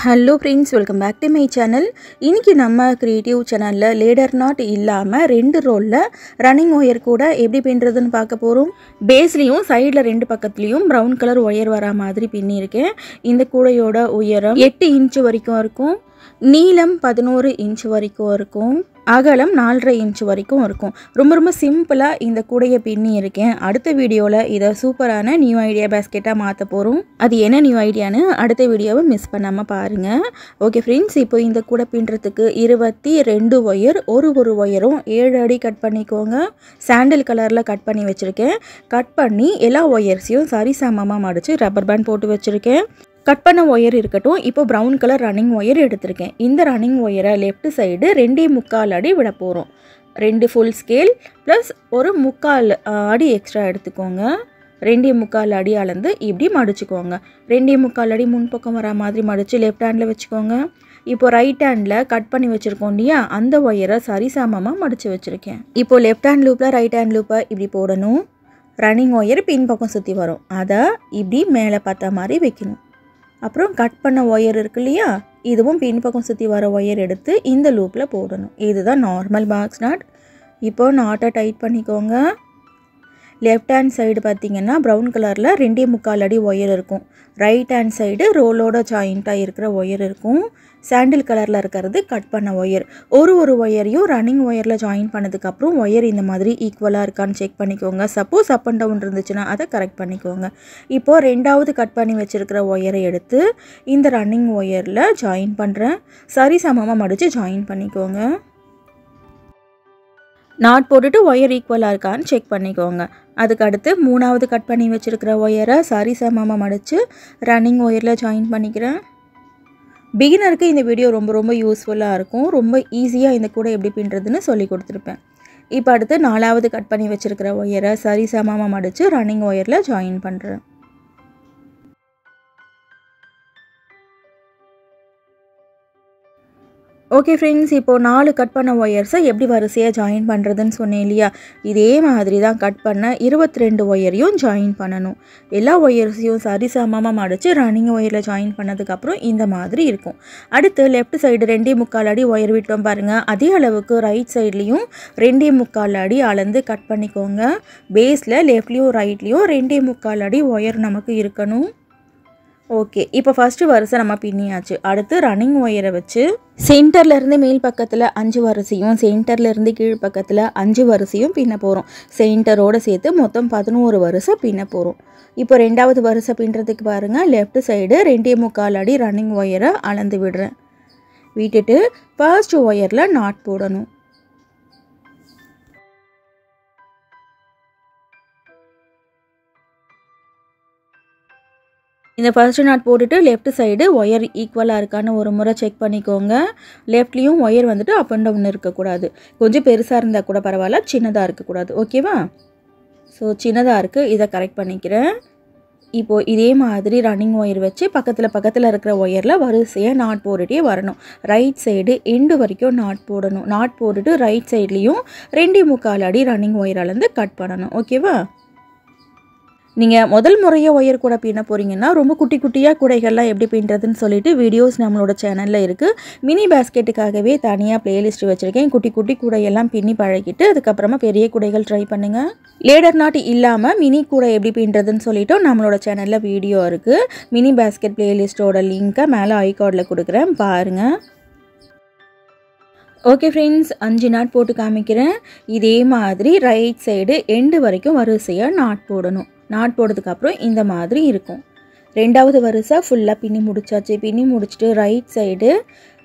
Hello friends, welcome back to my channel. இன்றைக்கி நம்ம creative சேனலில் லேடர் நாட் இல்லாமல் 2 ரோலில் ரன்னிங் ஒயர் கூட எப்படி பின்னுறதுன்னு பார்க்க போகிறோம். பேஸ்லேயும் சைடில் 2 பக்கத்துலேயும் ப்ரௌன் கலர் ஒயர் வரா மாதிரி பின்னியிருக்கேன். இந்த கூடையோட உயரம் 8 இன்ச்சு வரைக்கும் இருக்கும், நீளம் 11 இன்ச்சு வரைக்கும் இருக்கும், அகலம் 4.5 இன்ச்சு வரைக்கும் இருக்கும். ரொம்ப சிம்பிளாக இந்த கூடையை பின்னி இருக்கேன். அடுத்த வீடியோவில் இதை சூப்பரான நியூ ஐடியா பேஸ்கெட்டாக மாற்ற போகிறோம். அது என்ன நியூ ஐடியான்னு அடுத்த வீடியோவை மிஸ் பண்ணாமல் பாருங்கள். ஓகே ஃப்ரெண்ட்ஸ், இப்போ இந்த கூடை பின்னுறதுக்கு 22 ஒயர், ஒரு ஒயரும் 7 அடி கட் பண்ணிக்கோங்க. சாண்டில் கலரில் கட் பண்ணி வச்சுருக்கேன். கட் பண்ணி எல்லா ஒயர்ஸையும் சரிசமமாக மடித்து ரப்பர் பேண்ட் போட்டு வச்சுருக்கேன். கட் பண்ண ஒயர் இருக்கட்டும். இப்போ ப்ரௌன் கலர் ரன்னிங் ஒயர் எடுத்திருக்கேன். இந்த ரன்னிங் ஒயரை லெஃப்ட் சைடு 2.25 அடி விட போகிறோம். 2 ஃபுல் ஸ்கேல் ப்ளஸ் ஒரு 3/4 அடி எக்ஸ்ட்ரா எடுத்துக்கோங்க. 2.25 அடி அளந்து இப்படி மடிச்சுக்கோங்க. 2.25 அடி முன்பக்கம் வர மாதிரி மடித்து லெஃப்ட் ஹேண்டில் வச்சுக்கோங்க. இப்போ ரைட் ஹேண்டில் கட் பண்ணி வச்சுருக்கோம் இல்லையா, அந்த ஒயரை சரிசமமாக மடித்து வச்சுருக்கேன். இப்போது லெஃப்ட் ஹேண்ட் லூப்பில் ரைட் ஹேண்ட் லூப்பை இப்படி போடணும். ரன்னிங் ஒயர் பின் பக்கம் சுற்றி வரும், அதை இப்படி மேலே பார்த்த மாதிரி வைக்கணும். அப்புறம் கட் பண்ண ஒயர் இருக்கு இல்லையா, இதுவும் பின்பக்கம் சுற்றி வர ஒயர் எடுத்து இந்த லூப்பில் போடணும். இதுதான் நார்மல் பாக்ஸ் நாட். இப்போது நாட்டை டைட் பண்ணிக்கோங்க. லெஃப்ட் ஹேண்ட் சைடு பார்த்திங்கன்னா ப்ரௌன் கலரில் 2.25 அடி ஒயர் இருக்கும். ரைட் ஹேண்ட் சைடு ரோலோட ஜாயிண்ட்டாக இருக்கிற ஒயர் இருக்கும். சாண்டில் கலரில் இருக்கிறது கட் பண்ண ஒயர். ஒரு ஒயரையும் ரன்னிங் ஒயரில் ஜாயின் பண்ணதுக்கப்புறம் ஒயர் இந்த மாதிரி ஈக்குவலாக இருக்கான்னு செக் பண்ணிக்கோங்க. சப்போஸ் அப் அண்ட் டவுன் இருந்துச்சுன்னா அதை கரெக்ட் பண்ணிக்கோங்க. இப்போது 2வது கட் பண்ணி வச்சுருக்கிற ஒயரை எடுத்து இந்த ரன்னிங் ஒயரில் ஜாயின் பண்ணுறேன். சரிசமமாக மடித்து ஜாயின் பண்ணிக்கோங்க. நாட் போட்டுட்டு ஒயர் ஈக்குவலாக இருக்கான்னு செக் பண்ணிக்கோங்க. அதுக்கு அடுத்து 3வது கட் பண்ணி வச்சுருக்கிற ஒயரை சரிசமமாக மடித்து ரன்னிங் ஒயரில் ஜாயின் பண்ணிக்கிறேன். பிகினருக்கு இந்த வீடியோ ரொம்ப யூஸ்ஃபுல்லாக இருக்கும். ரொம்ப ஈஸியாக இந்த கூட எப்படி பின்னுறதுன்னு சொல்லி கொடுத்துருப்பேன். இப்போ அடுத்து 4வது கட் பண்ணி வச்சுருக்கிற ஒயரை சரிசமமாக மடித்து ரன்னிங் ஒயரில் ஜாயின் பண்ணுறேன். ஓகே ஃப்ரெண்ட்ஸ், இப்போது 4 கட் பண்ண ஒயர்ஸை எப்படி வரிசையாக ஜாயின் பண்ணுறதுன்னு சொன்னேன் இல்லையா, இதே மாதிரி தான் கட் பண்ண 22 ஒயரையும் ஜாயின் பண்ணணும். எல்லா ஒயர்ஸையும் சரிசமமாக மடித்து ரன்னிங் ஒயரில் ஜாயின் பண்ணதுக்கப்புறம் இந்த மாதிரி இருக்கும். அடுத்து லெஃப்ட் சைடு 2.25 அடி ஒயர் விட்டோம் பாருங்கள், அதே அளவுக்கு ரைட் சைட்லேயும் 2.25 அடி அளந்து கட் பண்ணிக்கோங்க. பேஸில் லெஃப்ட்லேயும் ரைட்லேயும் 2.25 அடி ஒயர் நமக்கு இருக்கணும். ஓகே, இப்போ ஃபஸ்ட்டு வரிசை நம்ம பின்னியாச்சு. அடுத்து ரன்னிங் ஒயரை வச்சு சென்டர்லேருந்து மேல் பக்கத்தில் 5 வரிசையும் சென்டர்லேருந்து கீழ் பக்கத்தில் 5 வரிசையும் பின்ன போகிறோம். சென்டரோடு சேர்த்து மொத்தம் 11 வரிசை பின்ன போகிறோம். இப்போ 2வது வரிசை பின்னுறதுக்கு பாருங்கள், லெஃப்ட் சைடு 2.25 அடி ரன்னிங் ஒயரை அளந்து விடுறேன். விட்டுட்டு ஃபர்ஸ்ட் ஒயரில் நாட் போடணும். இந்த ஃபர்ஸ்ட் நாட் போட்டுட்டு லெஃப்ட் சைடு ஒயர் ஈக்குவலாக இருக்கான்னு ஒரு முறை செக் பண்ணிக்கோங்க. லெஃப்ட்லேயும் ஒயர் வந்துட்டு அப் அண்ட் டவுன் இருக்கக்கூடாது. கொஞ்சம் பெருசாக இருந்தால் கூட பரவாயில்ல, சின்னதாக இருக்கக்கூடாது. ஓகேவா? ஸோ சின்னதாக இருக்குது, இதை கரெக்ட் பண்ணிக்கிறேன். இப்போது இதே மாதிரி ரன்னிங் ஒயர் வச்சு பக்கத்தில் இருக்கிற ஒயரில் வரிசையாக நாட் போட்டுகிட்டே வரணும். ரைட் சைடு எண்டு வரைக்கும் நாட் போடணும். நாட் போட்டுட்டு ரைட் சைட்லேயும் 2.25 அடி ரன்னிங் ஒயர் அளந்து கட் பண்ணணும். ஓகேவா? நீங்கள் முதல் முறையாக ஒயர் கூட பின்ன போகிறீங்கன்னா ரொம்ப குட்டியாக கூடைகள்லாம் எப்படி பின்னுறதுன்னு சொல்லிட்டு வீடியோஸ் நம்மளோட சேனலில் இருக்குது. மினி பேஸ்கெட்டுக்காகவே தனியாக பிளேலிஸ்ட் வச்சுருக்கேன். குட்டி கூடையெல்லாம் பின்னி பழகிட்டு அதுக்கப்புறமா பெரிய கூடைகள் ட்ரை பண்ணுங்கள். லேடர் நாட் இல்லாமல் மினி கூடை எப்படி பின்னுறதுன்னு சொல்லிட்டு நம்மளோட சேனலில் வீடியோ இருக்குது. மினி பேஸ்கெட் பிளேலிஸ்ட்டோட லிங்க்கை மேலே ஐகார்டில் கொடுக்குறேன், பாருங்கள். ஓகே ஃப்ரெண்ட்ஸ், 5 நாட் போட்டு காமிக்கிறேன். இதே மாதிரி ரைட் சைடு எண்டு வரைக்கும் வரிசையாக நாட் போடணும். நாட் போடுறதுக்கப்புறம் இந்த மாதிரி இருக்கும். 2வது வரிசை ஃபுல்லாக பின்னி முடிச்சாச்சு. பின்னி முடிச்சுட்டு ரைட் சைடு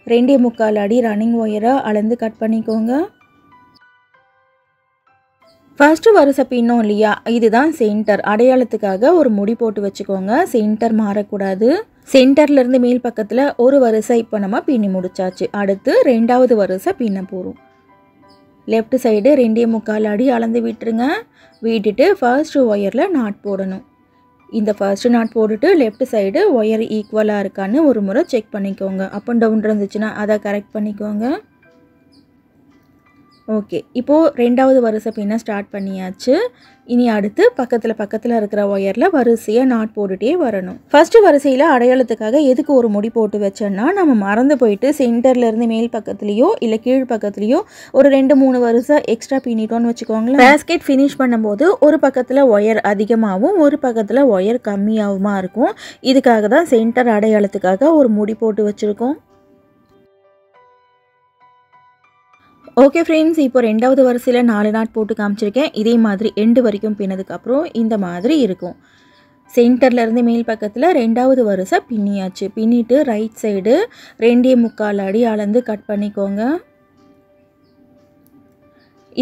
2.25 அடி ரன்னிங் ஒயரை அளந்து கட் பண்ணிக்கோங்க. ஃபர்ஸ்ட்டு வரிசை பின்னோம் இல்லையா, இதுதான் சென்டர். அடையாளத்துக்காக ஒரு முடி போட்டு வச்சுக்கோங்க. சென்டர் மாறக்கூடாது. சென்டர்லேருந்து மேல் பக்கத்தில் ஒரு வரிசை இப்போ நம்ம பின்னி முடிச்சாச்சு. அடுத்து 2வது வரிசை பின்ன போகிறோம். லெஃப்ட் சைடு 2.25 அடி அளந்து விட்டுருங்க. விட்டுட்டு ஃபர்ஸ்ட் ஒயரில் நாட் போடணும். இந்த ஃபர்ஸ்ட் நாட் போட்டுட்டு லெஃப்ட் சைடு ஒயர் ஈக்குவலாக இருக்கான்னு ஒரு முறை செக் பண்ணிக்கோங்க. அப் அண்ட் டவுன் இருந்துச்சுன்னா அதை கரெக்ட் பண்ணிக்கோங்க. ஓகே, இப்போது 2வது வரிசை பின்ன ஸ்டார்ட் பண்ணியாச்சு. இனி அடுத்து பக்கத்தில் இருக்கிற ஒயரில் வரிசையாக நாட் போட்டுகிட்டே வரணும். ஃபஸ்ட்டு வரிசையில் அடையாளத்துக்காக எதுக்கு ஒரு முடி போட்டு வச்சோன்னா, நம்ம மறந்து போயிட்டு சென்டர்லேருந்து மேல் பக்கத்துலேயோ இல்லை கீழ் பக்கத்துலேயோ ஒரு 2-3 வரிசை எக்ஸ்ட்ரா பின்னிட்டோன்னு வச்சுக்கோங்களேன். பேஸ்கெட் ஃபினிஷ் பண்ணும்போது ஒரு பக்கத்தில் ஒயர் அதிகமாகவும் ஒரு பக்கத்தில் ஒயர் கம்மியாகவுமா இருக்கும். இதுக்காக தான் சென்டர் அடையாளத்துக்காக ஒரு முடி போட்டு வச்சுருக்கோம். ஓகே ஃப்ரெண்ட்ஸ், இப்போ 2வது வரிசையில் 4 நாட் போட்டு காமிச்சிருக்கேன். இதே மாதிரி எண்டு வரைக்கும் பின்னதுக்கப்புறம் இந்த மாதிரி இருக்கும். சென்டர்லேருந்து மேல் பக்கத்தில் 2வது வரிசை பின்னியாச்சு. பின்னிட்டு ரைட் சைடு 2.25 அடி அளந்து கட் பண்ணிக்கோங்க.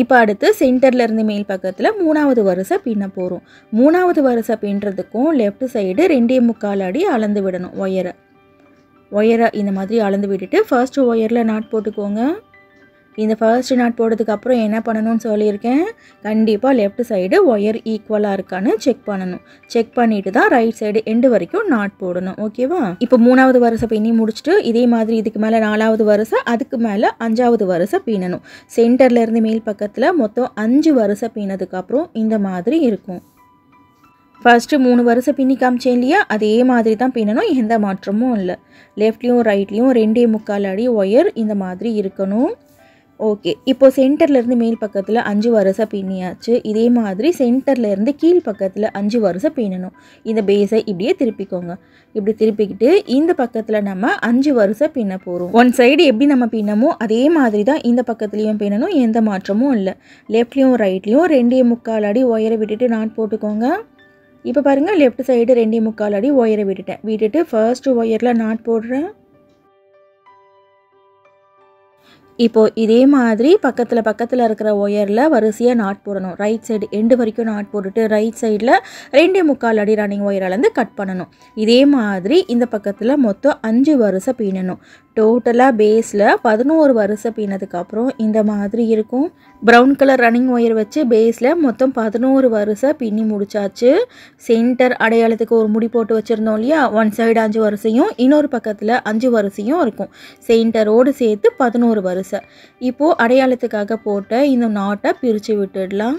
இப்போ அடுத்து சென்டர்லேருந்து மேல் பக்கத்தில் 3வது வரிசை பின்ன போகிறோம். 3வது வரிசை பின்னுறதுக்கும் லெஃப்ட் சைடு 2.25 அடி அளந்து விடணும். ஒயரை இந்த மாதிரி அளந்து விட்டுட்டு ஃபர்ஸ்ட் ஒயரில் நாட் போட்டுக்கோங்க. இந்த ஃபர்ஸ்ட் நாட் போட்டதுக்கப்புறம் என்ன பண்ணணும்னு சொல்லியிருக்கேன், கண்டிப்பாக லெஃப்ட் சைடு ஒயர் ஈக்குவலாக இருக்கான்னு செக் பண்ணணும். செக் பண்ணிட்டு தான் ரைட் சைடு எண்டு வரைக்கும் நாட் போடணும். ஓகேவா? இப்போ 3வது வரிசை பின்னி முடிச்சுட்டு இதே மாதிரி இதுக்கு மேலே 4வது வரிசை, அதுக்கு மேலே 5வது வரிசை பின்னணும். சென்டர்லேருந்து மேல் பக்கத்தில் மொத்தம் 5 வரிசை பின்னதுக்கப்புறம் இந்த மாதிரி இருக்கும். ஃபர்ஸ்ட்டு 3 வரிசை பின்னி காமிச்சேன் இல்லையா, அதே மாதிரி தான் பின்னணும். எந்த மாற்றமும் இல்லை. லெஃப்ட்லேயும் ரைட்லேயும் 2.25 அடி ஒயர் இந்த மாதிரி இருக்கணும். ஓகே, இப்போ சென்டர்லேருந்து மேல் பக்கத்தில் 5 வரிசை பின்னியாச்சு. இதே மாதிரி சென்டர்லேருந்து கீழ் பக்கத்தில் 5 வரிசை பின்னணும். இந்த பேஸை இப்படியே திருப்பிக்கோங்க. இப்படி திருப்பிக்கிட்டு இந்த பக்கத்தில் நம்ம 5 வரிசை பின்ன போகிறோம். ஒன் சைடு எப்படி நம்ம பின்னமோ அதே மாதிரி தான் இந்த பக்கத்துலேயும் பின்னணும். எந்த மாற்றமும் இல்லை. லெஃப்ட்லேயும் ரைட்லேயும் 2.25 அடி ஒயரை விட்டுட்டு நாட் போட்டுக்கோங்க. இப்போ பாருங்கள், லெஃப்ட் சைடு 2.25 அடி ஒயரை விட்டுட்டு ஃபர்ஸ்ட் ஒயரில் நாட் போடுறேன். இப்போது இதே மாதிரி பக்கத்தில் இருக்கிற ஒயரில் வரிசையாக நாட் போடணும். ரைட் சைடு எண்டு வரைக்கும் நாட் போட்டுட்டு ரைட் சைடில் 2.25 அடி ரன்னிங் ஒயராலேருந்து கட் பண்ணணும். இதே மாதிரி இந்த பக்கத்தில் மொத்தம் 5 வரிசை பின்னணும். டோட்டலாக பேஸில் 11 வரிசை பின்னதுக்கப்புறம் இந்த மாதிரி இருக்கும். ப்ரௌன் கலர் ரன்னிங் ஒயர் வச்சு பேஸில் மொத்தம் 11 வரிசை பின்னி முடிச்சாச்சு. சென்டர் அடையாளத்துக்கு ஒரு முடி போட்டு வச்சுருந்தோம் இல்லையா, ஒன் சைடு 5 வரிசையும் இன்னொரு பக்கத்தில் 5 வரிசையும் இருக்கும். சென்டரோடு சேர்த்து 11 வரிசை. இப்போது அடையாளத்துக்காக போட்ட இந்த நாட்டை பிரித்து விட்டுடலாம்.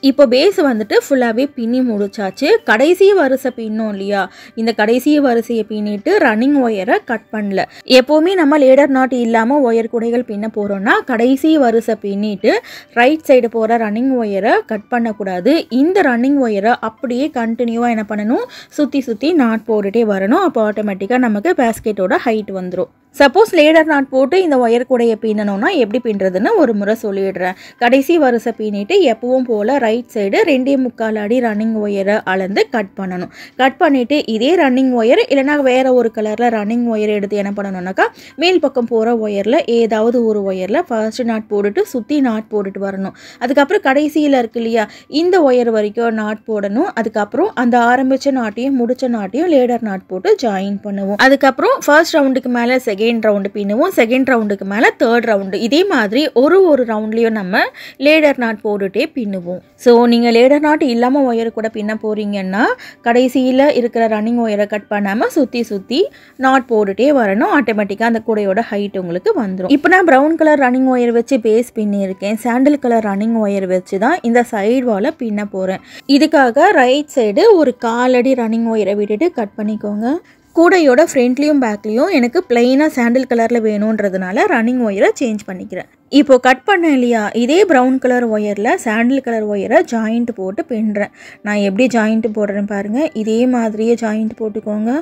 இப்போ பேஸ் வந்துட்டு ஃபுல்லாகவே பின்னி முடிச்சாச்சு. கடைசி வரிசை பின்னோம் இல்லையா, இந்த கடைசி வரிசையை பின்னிட்டு ரன்னிங் ஒயரை கட் பண்ணல. எப்போவுமே நம்ம லேடர் நாட் இல்லாமல் ஒயர் குடைகள் பின்ன போகிறோன்னா கடைசி வரிசை பின்னிட்டு ரைட் சைடு போகிற ரன்னிங் ஒயரை கட் பண்ணக்கூடாது. இந்த ரன்னிங் ஒயரை அப்படியே கண்டினியூவாக என்ன பண்ணணும், சுற்றி நாட் போட்டுகிட்டே வரணும். அப்போ ஆட்டோமேட்டிக்காக நமக்கு பேஸ்கெட்டோட ஹைட் வந்துடும். சப்போஸ் லேடர் நாட் போட்டு இந்த ஒயர் கூடையை பின்னணும்னா எப்படி பின்னுறதுன்னு ஒரு முறை சொல்லிடுறேன். கடைசி வரிசை பின்னிட்டு எப்பவும் போல் ரைட் சைடு 2.25 அடி ரன்னிங் ஒயரை அளந்து கட் பண்ணணும். கட் பண்ணிவிட்டு இதே ரன்னிங் ஒயர் இல்லைனா வேறு ஒரு கலரில் ரன்னிங் ஒயர் எடுத்து என்ன பண்ணணும்னாக்கா மேல் பக்கம் போகிற ஒயரில் ஏதாவது ஒரு ஒயரில் ஃபர்ஸ்ட் நாட் போட்டுட்டு சுற்றி நாட் போட்டுட்டு வரணும். அதுக்கப்புறம் கடைசியில் இருக்கு இல்லையா, இந்த ஒயர் வரைக்கும் நாட் போடணும். அதுக்கப்புறம் அந்த ஆரம்பித்த நாட்டையும் முடித்த நாட்டையும் லேடர் நாட் போட்டு ஜாயின் பண்ணுவோம். அதுக்கப்புறம் ஃபர்ஸ்ட் ரவுண்டுக்கு மேலே செகண்ட் ரவுண்டு பின்னுவோம். செகண்ட் ரவுண்டுக்கு மேலே தேர்ட் ரவுண்டு. இதே மாதிரி ஒரு ரவுண்ட்லேயும் நம்ம லேடர் நாட் போட்டுகிட்டே பின்னுவோம். ஸோ நீங்கள் லேடர் நாட் இல்லாமல் ஒயர் கூட பின்ன போகிறீங்கன்னா கடைசியில் இருக்கிற ரன்னிங் ஒயரை கட் பண்ணாமல் சுற்றி நாட் போட்டுகிட்டே வரணும். ஆட்டோமேட்டிக்காக அந்த கூடையோட ஹைட் உங்களுக்கு வந்துடும். இப்போ நான் ப்ரௌன் கலர் ரன்னிங் ஒயர் வச்சு பேஸ் பின்னிருக்கேன். சாண்டில் கலர் ரன்னிங் ஒயர் வச்சு தான் இந்த சைடு வாலை பின்ன போகிறேன். இதுக்காக ரைட் சைடு ஒரு 1/4 அடி ரன்னிங் ஒயரை விட்டுட்டு கட் பண்ணிக்கோங்க. கூடையோட ஃப்ரண்ட்லேயும் பேக்லேயும் எனக்கு பிளெயினாக சாண்டில் கலரில் வேணுன்றதுனால ரன்னிங் ஒயரை சேஞ்ச் பண்ணிக்கிறேன். இப்போது கட் பண்ணேன் இல்லையா, இதே ப்ரௌன் கலர் ஒயரில் சாண்டில் கலர் ஒயரை ஜாயிண்ட் போட்டு பின்னுறேன். நான் எப்படி ஜாயிண்ட் போடுறேன் பாருங்கள். இதே மாதிரியே ஜாயிண்ட் போட்டுக்கோங்க.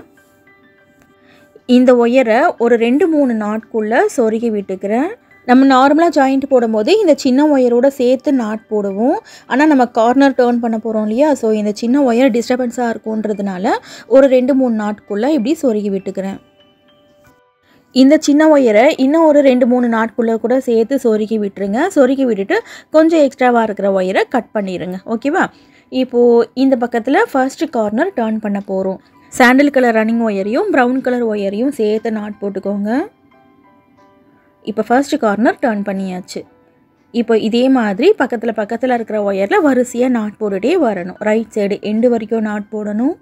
இந்த ஒயரை ஒரு 2-3 நாட்குள்ளே சொருகி விட்டுக்கிறேன். நம்ம நார்மலாக ஜாயிண்ட் போடும்போது இந்த சின்ன ஒயரோட சேர்த்து நாட் போடுவோம். ஆனால் நம்ம கார்னர் டேர்ன் பண்ண போகிறோம் இல்லையா, ஸோ இந்த சின்ன ஒயர் டிஸ்டர்பன்ஸாக இருக்குன்றதுனால ஒரு 2-3 நாட்குள்ளே இப்படி சொருகி விட்டுக்கிறேன். இந்த சின்ன ஒயரை இன்னும் ஒரு 2-3 நாட்குள்ளே கூட சேர்த்து சொருகி விட்டுருங்க. சொருகி விட்டுட்டு கொஞ்சம் எக்ஸ்ட்ராவாக இருக்கிற ஒயரை கட் பண்ணிடுங்க. ஓகேவா? இப்போது இந்த பக்கத்தில் ஃபர்ஸ்ட் கார்னர் டேர்ன் பண்ண போகிறோம். சாண்டில் கலர் ரன்னிங் ஒயரையும் ப்ரௌன் கலர் ஒயரையும் சேர்த்து நாட் போட்டுக்கோங்க. இப்போ ஃபர்ஸ்ட் கார்னர் டர்ன் பண்ணியாச்சு. இப்போ இதே மாதிரி பக்கத்தில் இருக்கிற ஒயரில் வரிசையாக நாட் போட்டுகிட்டே வரணும். ரைட் சைடு எண்டு வரைக்கும் நாட் போடணும்.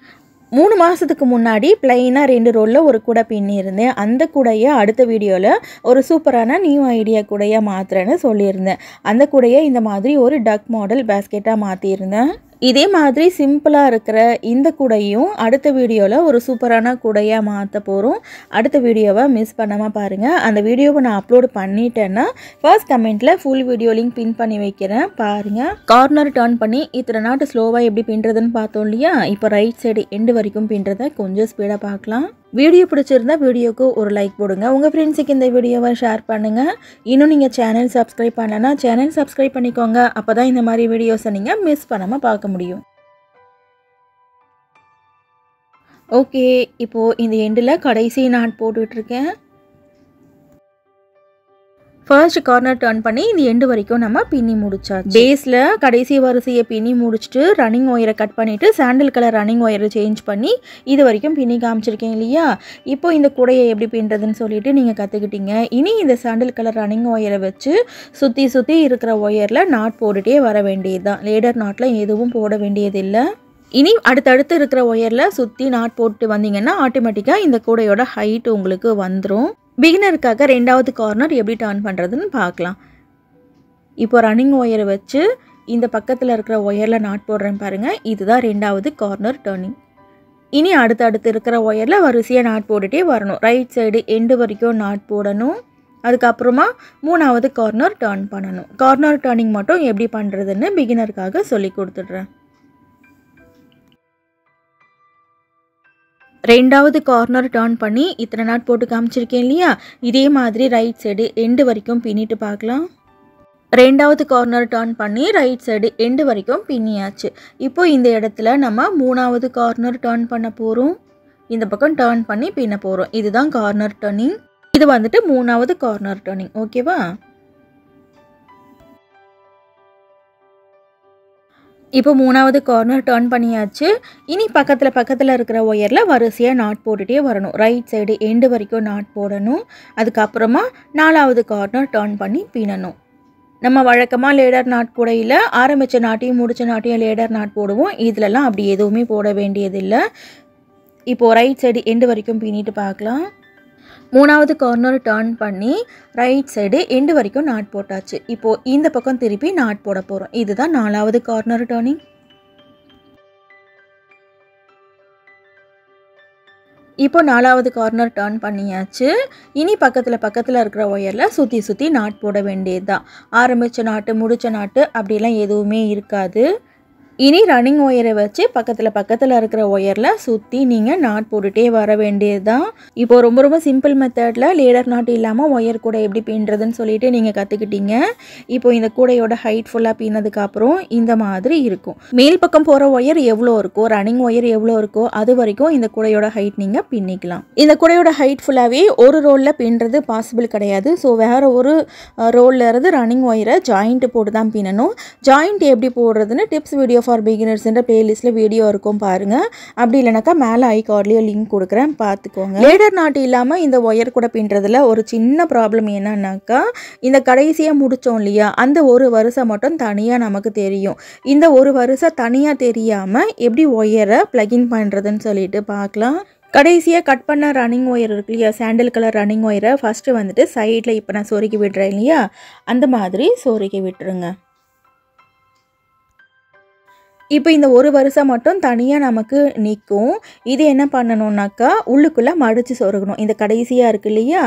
3 மாதத்துக்கு முன்னாடி ப்ளைனாக 2 ரோலில் ஒரு கூடை பின்னியிருந்தேன். அந்த கூடையை அடுத்த வீடியோவில் ஒரு சூப்பரான நியூ ஐடியா கூடையாக மாற்றுறேன்னு சொல்லியிருந்தேன். அந்த கூடையை இந்த மாதிரி ஒரு டக் மாடல் பேஸ்கெட்டாக மாற்றியிருந்தேன். இதே மாதிரி சிம்பிளாக இருக்கிற இந்த கூடையும் அடுத்த வீடியோவில் ஒரு சூப்பரான கூடையாக மாற்ற போகிறோம். அடுத்த வீடியோவை மிஸ் பண்ணாமல் பாருங்கள். அந்த வீடியோவை நான் அப்லோட் பண்ணிட்டேன்னா ஃபர்ஸ்ட் கமெண்ட்டில் ஃபுல் வீடியோ லிங்க் பின் பண்ணி வைக்கிறேன், பாருங்கள். கார்னர் டர்ன் பண்ணி இத்தனை நாட்டு ஸ்லோவாக எப்படி பின்னுறதுன்னு பார்த்தோம் இல்லையா? இப்போ ரைட் சைடு எண்டு வரைக்கும் பின்னுறதை கொஞ்சம் ஸ்பீடாக பார்க்கலாம். வீடியோ பிடிச்சிருந்தா வீடியோக்கு ஒரு லைக் போடுங்க. உங்கள் ஃப்ரெண்ட்ஸுக்கு இந்த வீடியோவை ஷேர் பண்ணுங்கள். இன்னும் நீங்கள் சேனல் சப்ஸ்கிரைப் பண்ணலன்னா சேனல் சப்ஸ்கிரைப் பண்ணிக்கோங்க. அப்போ தான் இந்த மாதிரி வீடியோஸை நீங்கள் மிஸ் பண்ணாமல் பார்க்க முடியும். ஓகே, இப்போது இந்த எண்டில் கடைசி நாட் போட்டுட்ருக்கேன். ஃபர்ஸ்ட் கார்னர் டர்ன் பண்ணி இந்த எண்டு வரைக்கும் நம்ம பின்னி முடிச்சாச்சு. பேஸில் கடைசி வரிசையை பின்னி முடிச்சுட்டு ரன்னிங் ஒயரை கட் பண்ணிவிட்டு சாண்டில் கலர் ரன்னிங் ஒயரை சேஞ்ச் பண்ணி இது வரைக்கும் பின்னி காமிச்சிருக்கேன் இல்லையா? இப்போ இந்த கூடையை எப்படி பின்னுறதுன்னு சொல்லிட்டு நீங்கள் கற்றுக்கிட்டீங்க. இனி இந்த சாண்டில் கலர் ரன்னிங் ஒயரை வச்சு சுற்றி இருக்கிற ஒயரில் நாட் போட்டுகிட்டே வர வேண்டியது தான். லேடர் நாட்டில் எதுவும் போட வேண்டியதில்லை. இனி அடுத்தடுத்து இருக்கிற ஒயரில் சுற்றி நாட் போட்டு வந்தீங்கன்னா ஆட்டோமேட்டிக்காக இந்த கூடையோட ஹைட் உங்களுக்கு வந்துடும். பிகினருக்காக ரெண்டாவது கார்னர் எப்படி டர்ன் பண்ணுறதுன்னு பார்க்கலாம். இப்போ ரன்னிங் ஒயரை வச்சு இந்த பக்கத்தில் இருக்கிற ஒயரில் நாட் போடுறேன் பாருங்கள். இதுதான் ரெண்டாவது கார்னர் டர்னிங். இனி அடுத்தடுத்து இருக்கிற ஒயரில் வரிசையாக நாட் போட்டுகிட்டே வரணும். ரைட் சைடு எண்டு வரைக்கும் நாட் போடணும். அதுக்கப்புறமா மூணாவது கார்னர் டர்ன் பண்ணணும். கார்னர் டர்னிங் மட்டும் எப்படி பண்ணுறதுன்னு பிகினருக்காக சொல்லி கொடுத்துட்றேன். ரெண்டாவது கார்னர் டர்ன் பண்ணி இத்தனை நாட் போட்டு காமிச்சிருக்கேன் இல்லையா? இதே மாதிரி ரைட் சைடு எண்டு வரைக்கும் பின்னிட்டு பார்க்கலாம். ரெண்டாவது கார்னர் டர்ன் பண்ணி ரைட் சைடு எண்டு வரைக்கும் பின்னியாச்சு. இப்போ இந்த இடத்துல நம்ம மூணாவது கார்னர் டர்ன் பண்ண போகிறோம். இந்த பக்கம் டர்ன் பண்ணி பின்ன போகிறோம். இதுதான் கார்னர் டர்னிங். இது வந்துட்டு மூணாவது கார்னர் டர்னிங். ஓகேவா? இப்போ மூணாவது கார்னர் டர்ன் பண்ணியாச்சு. இனி பக்கத்தில் இருக்கிற ஒயரில் வரிசையாக நாட் போட்டுகிட்டே வரணும். ரைட் சைடு எண்டு வரைக்கும் நாட் போடணும். அதுக்கப்புறமா நாலாவது கார்னர் டர்ன் பண்ணி பின்னணும். நம்ம வழக்கமாக லேடர் நாட் கூடையில் ஆரம்பித்த நாட்டையும் முடித்த நாட்டையும் லேடர் நாட் போடுவோம். இதிலலாம் அப்படி எதுவுமே போட வேண்டியதில்லை. இப்போது ரைட் சைடு எண்டு வரைக்கும் பின்னிட்டு பார்க்கலாம். மூணாவது கார்னர் டர்ன் பண்ணி ரைட் சைடு எண்டு வரைக்கும் நாட் போட்டாச்சு. இப்போது இந்த பக்கம் திருப்பி நாட் போட போகிறோம். இதுதான் நாலாவது கார்னர் டர்னிங். இப்போ நாலாவது கார்னர் டர்ன் பண்ணியாச்சு. இனி பக்கத்தில் இருக்கிற ஒயரில் சுற்றி நாட் போட வேண்டியது தான். ஆரம்பித்த நாட்டு முடித்த நாட்டு அப்படிலாம் எதுவுமே இருக்காது. இனி ரன்னிங் ஒயரை வச்சு பக்கத்தில் இருக்கிற ஒயரில் சுற்றி நீங்கள் நாட் போட்டுகிட்டே வர வேண்டியது தான். இப்போது ரொம்ப சிம்பிள் மெத்தடில் லேடர் நாட் இல்லாமல் ஒயர் கூடை எப்படி பின்னுறதுன்னு சொல்லிட்டு நீங்கள் கற்றுக்கிட்டீங்க. இப்போது இந்த கூடையோட ஹைட் ஃபுல்லாக பின்னதுக்கப்புறம் இந்த மாதிரி இருக்கும். மேல் பக்கம் போகிற ஒயர் எவ்வளோ இருக்கோ, ரன்னிங் ஒயர் எவ்வளோ இருக்கோ அது வரைக்கும் இந்த கூடையோட ஹைட் நீங்கள் பின்னிக்கலாம். இந்த கூடையோட ஹைட் ஃபுல்லாகவே ஒரு ரோலில் பின்னுறது பாசிபிள் கிடையாது. ஸோ வேறு ஒரு ரோலில் இருந்து ரன்னிங் ஒயரை ஜாயிண்ட் போட்டு தான் பின்னணும். ஜாயிண்ட் எப்படி போடுறதுன்னு டிப்ஸ் வீடியோ ஃபார் பிகினர்ஸ்ன்ற பிளேலிஸ்ட்டில் வீடியோ இருக்கும் பாருங்கள். அப்படி இல்லைனாக்கா மேலே ஐ கார்ட்லேயே லிங்க் கொடுக்குறேன், பார்த்துக்கோங்க. லேடர் நாட் இல்லாமல் இந்த ஒயர் கூட பின்னுறதுல ஒரு சின்ன ப்ராப்ளம் என்னன்னாக்கா, இந்த கடைசியாக முடித்தோம் இல்லையா, அந்த ஒரு வரிசை மட்டும் தனியாக நமக்கு தெரியும். இந்த ஒரு வரிசை தனியாக தெரியாமல் எப்படி ஒயரை ப்ளகின் பண்ணுறதுன்னு சொல்லிட்டு பார்க்கலாம். கடைசியாக கட் பண்ண ரன்னிங் ஒயர் இருக்கு இல்லையா, சாண்டில் கலர் ரன்னிங் ஒயரை ஃபஸ்ட்டு வந்துட்டு சைடில் இப்போ நான் சொருக்கி விடுறேன் இல்லையா, அந்த மாதிரி சொருக்கி விட்டுருங்க. இப்போ இந்த ஒரு வரிசை மட்டும் தனியாக நமக்கு நிற்கும். இது என்ன பண்ணணுன்னாக்கா உள்ளுக்குள்ளே மடித்து சொருகணும். இந்த கடைசியாக இருக்கு இல்லையா,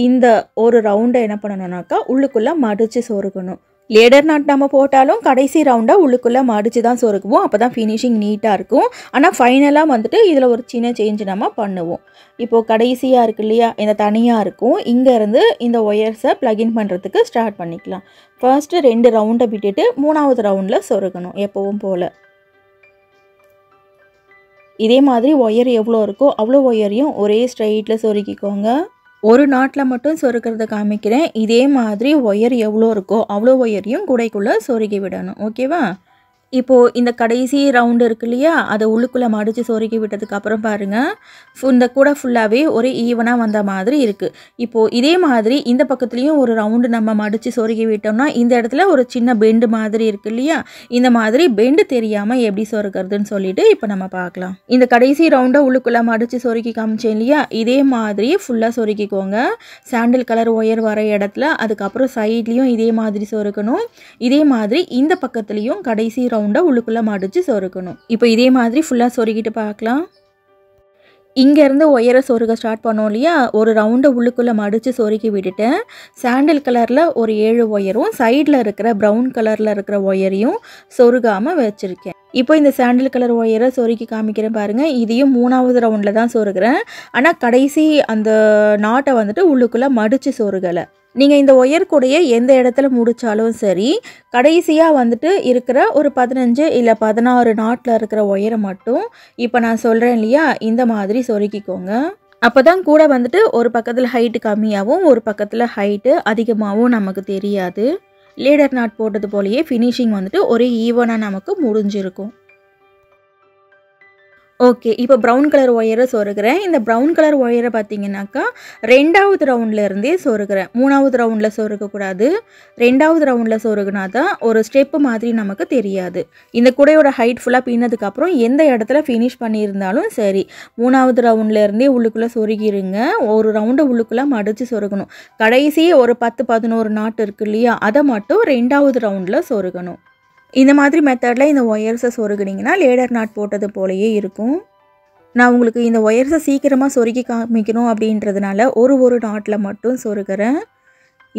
இந்த ஒரு ரவுண்டை என்ன பண்ணணுன்னாக்கா உள்ளுக்குள்ளே மடித்து சொருகணும். லேடர் நாட் நம்ம போட்டாலும் கடைசி ரவுண்டாக உள்ளுக்குள்ளே மடித்து தான் சொருக்குவோம். அப்போ தான் ஃபினிஷிங் நீட்டாக இருக்கும். ஆனால் ஃபைனலாக வந்துட்டு இதில் ஒரு சின்ன சேஞ்ச் நம்ம பண்ணுவோம். இப்போது கடைசியாக இருக்கு இல்லையா, இந்த தனியாக இருக்கும். இங்கேருந்து இந்த ஒயர்ஸை ப்ளகின் பண்ணுறதுக்கு ஸ்டார்ட் பண்ணிக்கலாம். ஃபர்ஸ்ட்டு 2 ரவுண்டை விட்டுட்டு 3வது ரவுண்டில் சொருகணும் எப்பவும் போல். இதே மாதிரி ஒயர் எவ்வளோ இருக்கோ அவ்வளோ ஒயரையும் ஒரே ஸ்ட்ரைட்டில் சொருக்கிக்கோங்க. ஒரு நாட்டில் மட்டும் சொருக்கிறத காமிக்கிறேன். இதே மாதிரி ஒயர் எவ்வளோ இருக்கோ அவ்வளோ ஒயரையும் கூடைக்குள்ளே சொருகி விடணும். ஓகேவா? இப்போது இந்த கடைசி ரவுண்டு இருக்கு இல்லையா, அதை உள்ளுக்குள்ளே மடித்து சொருகி விட்டதுக்கப்புறம் பாருங்கள், இந்த கூடை ஃபுல்லாகவே ஒரு ஈவனாக வந்த மாதிரி இருக்குது. இப்போது இதே மாதிரி இந்த பக்கத்துலேயும் ஒரு ரவுண்டு நம்ம மடித்து சொருகி விட்டோம்னா இந்த இடத்துல ஒரு சின்ன பெண்டு மாதிரி இருக்குது இல்லையா, இந்த மாதிரி பெண்டு தெரியாமல் எப்படி சொருகிறதுன்னு சொல்லிட்டு இப்போ நம்ம பார்க்கலாம். இந்த கடைசி ரவுண்டை உள்ளுக்குள்ளே மடித்து சொருகி காமிச்சேன் இல்லையா, இதே மாதிரி ஃபுல்லாக சொருகிக்கோங்க. சாண்டில் கலர் ஒயர் வர இடத்துல, அதுக்கப்புறம் சைட்லேயும் இதே மாதிரி சொருகணும். இதே மாதிரி இந்த பக்கத்துலேயும் கடைசி ரவுண்டை உள்ளுக்குள்ளே மடித்து சொருகணும். இப்போ இதே மாதிரி ஃபுல்லாக சொருகிட்டு பார்க்கலாம். இங்கேருந்து ஒயரை சொருக ஸ்டார்ட் பண்ணோம் இல்லையா, ஒரு ரவுண்டை உள்ளுக்குள்ளே மடித்து சொருகி விட்டுட்டேன். சாண்டில் கலரில் ஒரு 7 ஒயரும் சைடில் இருக்கிற ப்ரௌன் கலரில் இருக்கிற ஒயரையும் சொருகாமல் வச்சுருக்கேன். இப்போ இந்த சாண்டில் கலர் ஒயரை சொருகி காமிக்கிறேன் பாருங்கள். இதையும் 3வது ரவுண்டில் தான் சொருகிறேன். ஆனால் கடைசி அந்த நாட்டை வந்துட்டு உள்ளுக்குள்ளே மடித்து சொருகலை. நீங்கள் இந்த ஒயர் கூடையை எந்த இடத்துல முடித்தாலும் சரி, கடைசியாக வந்துட்டு இருக்கிற ஒரு 15 இல்லை 16 நாட்டில் இருக்கிற ஒயரை மட்டும் இப்போ நான் சொல்கிறேன் இல்லையா, இந்த மாதிரி சொருக்கிக்கோங்க. அப்போ தான் கூட வந்துட்டு ஒரு பக்கத்தில் ஹைட்டு கம்மியாகவும் ஒரு பக்கத்தில் ஹைட்டு அதிகமாகவும் நமக்கு தெரியாது. லேடர் நாட் போட்டது போலயே ஃபினிஷிங் வந்துட்டு ஒரே ஈவனாக நமக்கு முடிஞ்சிருக்கும். ஓகே, இப்போ ப்ரௌன் கலர் ஒயரை சொருகிறேன். இந்த ப்ரௌன் கலர் ஒயரை பார்த்தீங்கன்னாக்கா 2வது ரவுண்டில் இருந்தே சொருகிறேன். 3வது ரவுண்டில் சொருகக்கூடாது. 2வது ரவுண்டில் சொருகுனா தான் ஒரு ஸ்டெப்பு மாதிரி நமக்கு தெரியாது. இந்த கூடையோட ஹைட் ஃபுல்லாக பின்னதுக்கப்புறம் எந்த இடத்துல ஃபினிஷ் பண்ணியிருந்தாலும் சரி, 3வது ரவுண்டில் இருந்தே உள்ளுக்குள்ளே சொருகிருங்க. ஒரு ரவுண்டை உள்ளுக்குள்ளே மடித்து சொருகணும். கடைசி ஒரு 10-11 நாட்டு இருக்கு இல்லையா, அதை மட்டும் 2வது ரவுண்டில் சொருகணும். இந்த மாதிரி மெத்தடில் இந்த ஒயர்ஸை சொருகினீங்கன்னா லேடர் நாட் போட்டது போலயே இருக்கும். நான் உங்களுக்கு இந்த ஒயர்ஸை சீக்கிரமாக சொருகி காமிக்கணும் அப்படின்றதுனால ஒரு நாட்டில் மட்டும் சொருகிறேன்.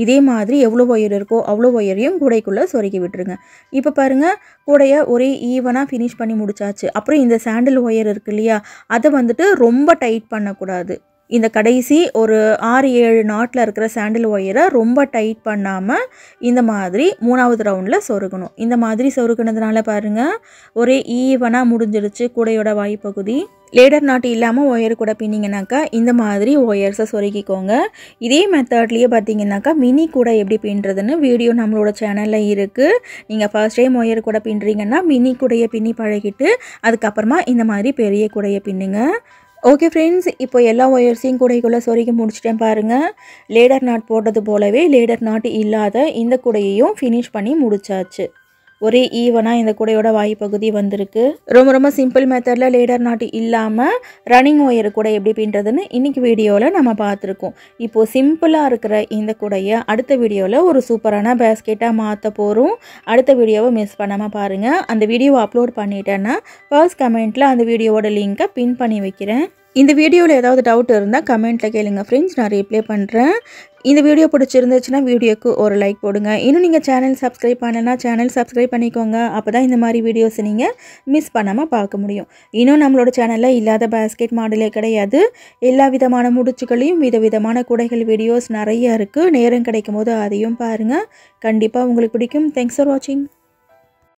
இதே மாதிரி எவ்வளோ ஒயர் இருக்கோ அவ்வளோ ஒயரையும் கூடைக்குள்ளே சொருகி விட்டுருங்க. இப்போ பாருங்கள், கூடையை ஒரே ஈவனாக ஃபினிஷ் பண்ணி முடிச்சாச்சு. அப்புறம் இந்த சாண்டில் ஒயர் இருக்கு இல்லையா, அதை வந்துட்டு ரொம்ப டைட் பண்ணக்கூடாது. இந்த கடைசி ஒரு 6-7 நாட்டில் இருக்கிற சாண்டில் ஒயரை ரொம்ப டைட் பண்ணாமல் இந்த மாதிரி 3வது ரவுண்டில் சொருகணும். இந்த மாதிரி சொருகினதுனால பாருங்கள், ஒரே ஈவனாக முடிஞ்சிடுச்சு கூடையோட வாய்ப்பகுதி. லேடர் நாட் இல்லாமல் ஒயர் கூட பின்னிங்கனாக்கா இந்த மாதிரி ஒயர்ஸை சொருகிக்கோங்க. இதே மெத்தட்லேயே பார்த்தீங்கன்னாக்கா மினி கூட எப்படி பின்னுறதுன்னு வீடியோ நம்மளோட சேனலில் இருக்குது. நீங்கள் ஃபர்ஸ்ட் டைம் ஒயர் கூட பின்னுறீங்கன்னா மினி கூடையை பின்னி பழகிட்டு அதுக்கப்புறமா இந்த மாதிரி பெரிய கூடையை பின்னுங்க. ஓகே ஃப்ரெண்ட்ஸ், இப்போ எல்லா ஒயர்ஸையும் கூடைக்குள்ளே சொருகி முடிச்சிட்டேன் பாருங்கள். லேடர் நாட் போட்டது போலவே லேடர் நாட் இல்லாத இந்த கூடையையும் ஃபினிஷ் பண்ணி முடிச்சாச்சு. ஒரே ஈவனாக இந்த கூடையோட வாய்ப்பகுதி வந்திருக்கு. ரொம்ப சிம்பிள் மெத்தடில் லேடர் நாட் இல்லாமல் ரன்னிங் ஒயர் கூட எப்படி பின்னுறதுன்னு இன்றைக்கி வீடியோவில் நம்ம பார்த்துருக்கோம். இப்போது சிம்பிளாக இருக்கிற இந்த கூடையை அடுத்த வீடியோவில் ஒரு சூப்பரான பேஸ்கெட்டாக மாற்ற போகிறோம். அடுத்த வீடியோவை மிஸ் பண்ணாமல் பாருங்கள். அந்த வீடியோவை அப்லோட் பண்ணிட்டேன்னா ஃபர்ஸ்ட் கமெண்ட்டில் அந்த வீடியோவோட லிங்க்கை பின் பண்ணி வைக்கிறேன். இந்த வீடியோவில் ஏதாவது டவுட் இருந்தால் கமெண்ட்டில் கேளுங்க ஃப்ரெண்ட்ஸ், நான் ரிப்ளை பண்ணுறேன். இந்த வீடியோ பிடிச்சிருந்துச்சுன்னா வீடியோக்கு ஒரு லைக் போடுங்க. இன்னும் நீங்கள் சேனல் சப்ஸ்கிரைப் பண்ணலைன்னா சேனல் சப்ஸ்கிரைப் பண்ணிக்கோங்க. அப்போ தான் இந்த மாதிரி வீடியோஸ் நீங்கள் மிஸ் பண்ணாமல் பார்க்க முடியும். இன்னும் நம்மளோட சேனலில் இல்லாத பேஸ்கெட் மாடலே கிடையாது. எல்லா விதமான முடிச்சுகளையும் விதவிதமான கூடைகள் வீடியோஸ் நிறைய இருக்குது. நேரம் கிடைக்கும் போது அதையும் பாருங்கள். கண்டிப்பாக உங்களுக்கு பிடிக்கும். தேங்க்ஸ் ஃபார் வாட்சிங்.